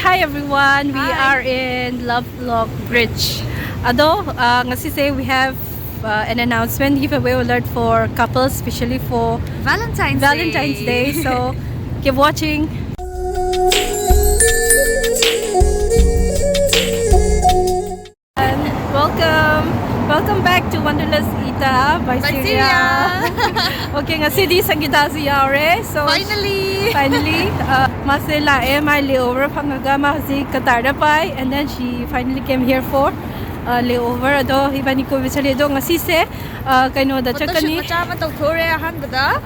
Hi everyone, we are in Lovelock Bridge. Although, ngasi we have an announcement giveaway alert for couples, especially for Valentine's Day. So keep watching. And welcome back to Wanderlust Ita by Syria. Okay, ngasi di sang kita siya so finally masela my layover pangaga mahsi Qatar pai, and then she finally came here for layover ado ibani ko bisali do ngasi se kaino da chakani macha ma tau thore ahan bada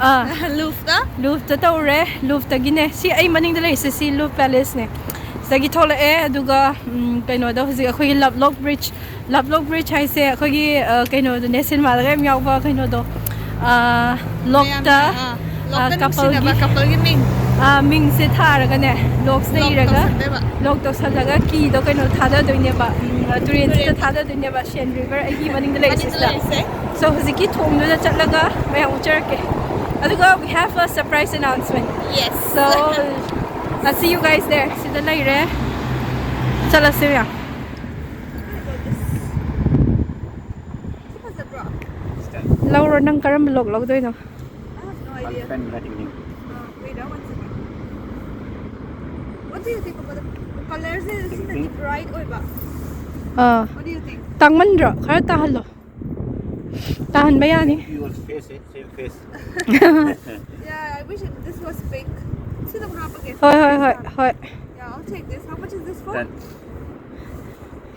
Louvre ta gine si ai maning dala si Louvre Palace ne sagi thola aduga kaino da hozi akhoi Lovelock Bridge hai se akhoi kaino da national malaga yaw ba kaino do lokta couple gi Ming se tharaga ne lok se iraga lok to salaga ki do kaino thada doine ba train se thada doine ba Shen River ai maning dala so hozi ki thom do chatlaga mai uchar ke aduga we have a surprise announcement. Yes, so I'll see you guys there. See the light, eh? Chala Syria. Laura nang karam log do ino. I have no idea. Wait, one second. What do you think about the colors? Is it bright or ba? What do you think? Tangman ra, khara tahan lo. Tahan ba yan eh? Your face, same face. Yeah, I wish this was pink. See the wrap again. Hoi. Yeah, I'll take this. How much is this for? 10.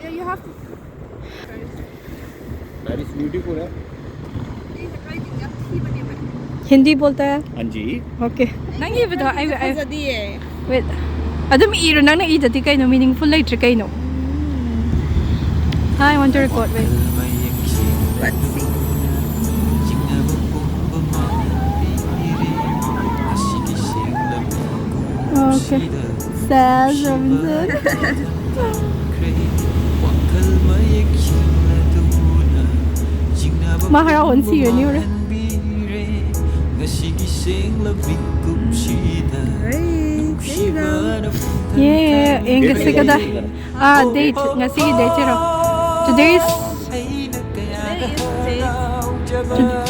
Yeah, you have to. That is beautiful, eh? Hindi bolta hai? Anji. Okay. Nangi bata I wait. Adam iro nang ita ti kaino meaningful light ra kaino. I want to record, wait. Let's see. Okay. Says Robinson. Mahara won't see you anywhere. Yeah, ngasi kada. Date. Ngasi date ro. Today is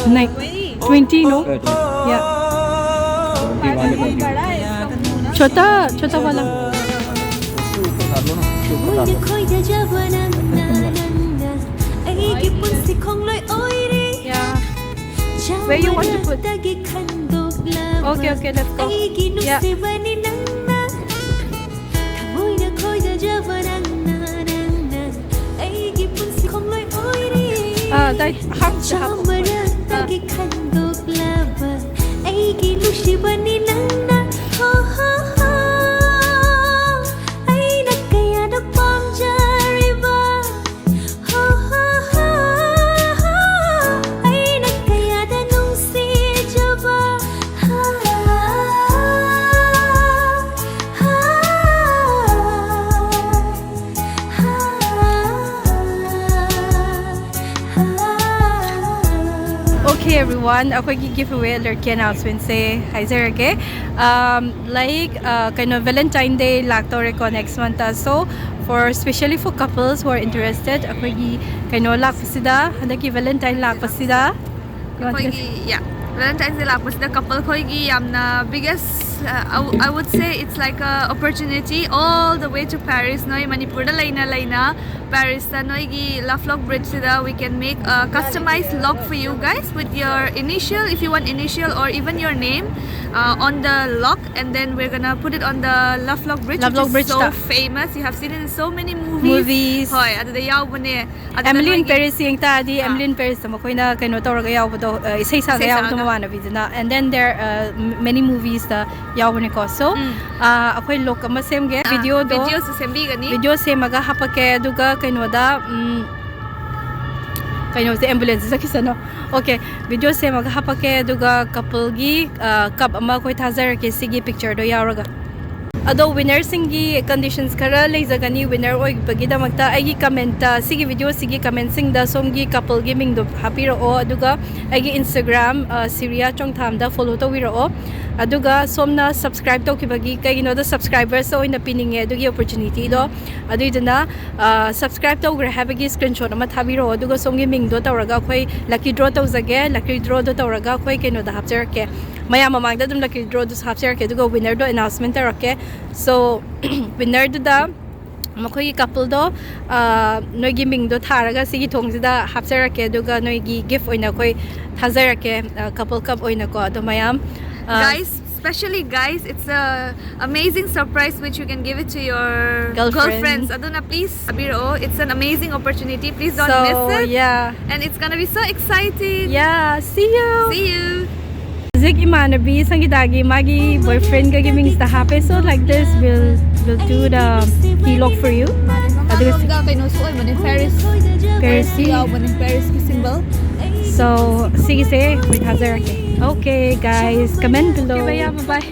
night 20, no? Yeah. छोटा वाला yeah. Where you want to put? Okay, let's go. Yeah. That Okay everyone, ako giveaway alert ke announcement se haizer ke like kind of Valentine Day laktore ko next month so for especially for couples who are interested ako kind of lak pasida handaki Valentine lak pasida yeah, Valentine's Day lak pasida couple ko yamna biggest I would say it's like a opportunity all the way to Paris no Manipur da laina Paris da no Lovelock Bridge da we can make a customized lock for you guys with your initial if you want initial or even your name on the lock, and then we're gonna put it on the Lovelock Bridge, which is so famous. You have seen it in so many movies. Hoy, adada yaw bune. Emily in Paris yung tadi Emily in Paris mo ko na kaino toraga yaw bodo isay sa yaw to mawana video and then there many movies da yaw bune ko so ako'y look ma same ge video sa sembi gani video se maga hapake duga kaino da kaino sa ambulance sa kisano. Okay, video se maghapake duga couple gi cup ama koy thazar ke sigi picture do yawraga ado winner singi conditions kara leizagani winner oibagi damakta aigi comment sigi video sigi comment sing da somgi couple gaming do hapiro o aduga aigi Instagram Syria chongtham da follow to wiro o aduga somna subscribe to kibagi kaigino da subscribers so ina pininge adugi opportunity do aduidana subscribe to gra habagi screenshot ama thabiro aduga somgi ming do tawraga khoi lucky draw to zage lucky draw do tawraga khoi kaino da hapcher ke maya mamang da dum lucky draw do hapcher ke aduga winner do announcement tarake so winner da makhoi couple do noi gi ming do tharaga sigi thongsida hapserake aduga noi gi gift oina khoi thazarake couple cup oina ko ado mayam guys, especially guys, it's a amazing surprise which you can give it to your girlfriends. Aduna, please, Abiro, it's an amazing opportunity. Please don't miss it. Yeah, and it's gonna be so exciting. Yeah, see you. See you. Zik imanabi sangidagi magi boyfriend ka giving the happy so like this we'll do the vlog for you. Paris symbol. So sige say with hazard. Okay guys, comment below. Okay, bye bye.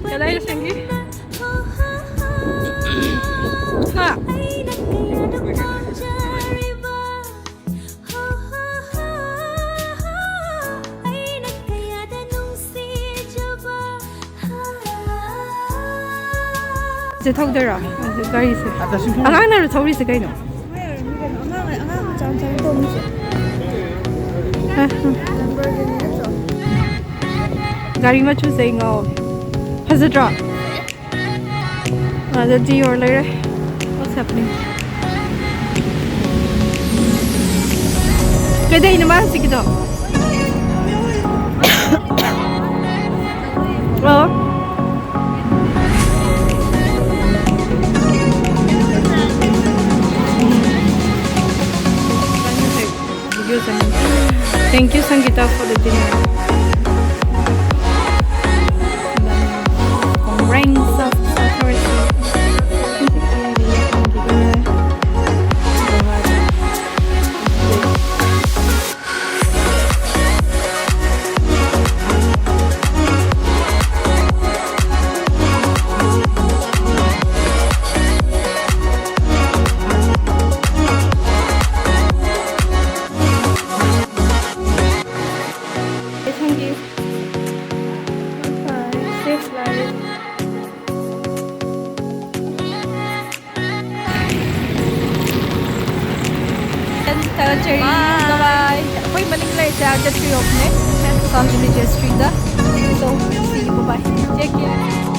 Kalay sangi. Ha. Is it how there are? Gari se. Angang na thori se kaino. Gari ma chu saying oh. Has it dropped? The Dior later. What's happening? Kada naman sige to. Oh. Thank you Sangeeta for the dinner. Rings of authority. Cherry. Bye. Ako'y malinglay sa the tree of next. Come to the street. So, see you. Bye-bye. Take care.